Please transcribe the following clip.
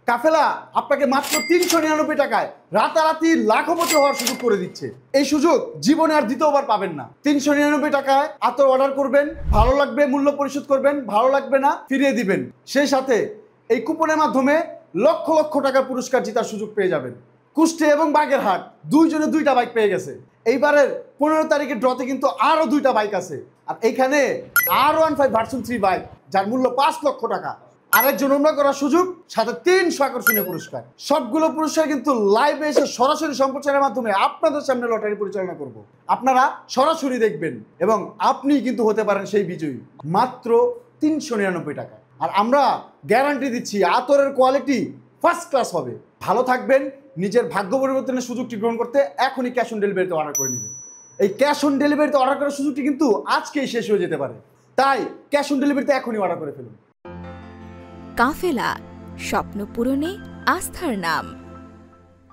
কাফেলা আপনাকে মাত্র ৩৯৯ টাকায় রাতারাতি লাখপতি হওয়ার সুযোগ করে দিচ্ছে। এই সুযোগ জীবনে আর দ্বিতীয়বার পাবেন না। ৩৯৯ টাকায় আতর অর্ডার করবেন, ভালো লাগবে মূল্য পরিশোধ করবেন, ভালো লাগবে না ফিরিয়ে দিবেন। সেই সাথে এই কুপনের মাধ্যমে লক্ষ লক্ষ টাকার পুরস্কার জেতার সুযোগ পেয়ে যাবেন। কুষ্টিয়া এবং বাগেরহাট দুইজনে 2টা বাইক পেয়ে গেছে। এইবারের 15 তারিখের ড্রতে কিন্তু আরো 2টা বাইক আছে। আর এইখানে R15 ভার্সন 3 বাইক যার মূল্য 5 লক্ষ টাকা, আরেকজন উন্নয়ন করার সুযোগ, সাথে 300 আকর্ষণীয় পুরস্কার। সবগুলো পুরস্কার কিন্তু লাইভে এসে সরাসরি সম্প্রচারের মাধ্যমে আপনাদের সামনে লটারি পরিচালনা করব। আপনারা সরাসরি দেখবেন এবং আপনি কিন্তু হতে পারেন সেই বিজয়ী, মাত্র 399 টাকা। আর আমরা গ্যারান্টি দিচ্ছি আতরের কোয়ালিটি ফার্স্ট ক্লাস হবে। ভালো থাকবেন। নিজের ভাগ্য পরিবর্তনের সুযোগটি গ্রহণ করতে এখনই ক্যাশ অন ডেলিভারিতে অর্ডার করে নেবেন। এই ক্যাশ অন ডেলিভারিতে অর্ডার করার সুযোগটি কিন্তু আজকেই শেষ হয়ে যেতে পারে, তাই ক্যাশ অন ডেলিভারিতে এখনই অর্ডার করে ফেলুন। কাফেলা, স্বপ্ন পূরণে আস্থার নাম।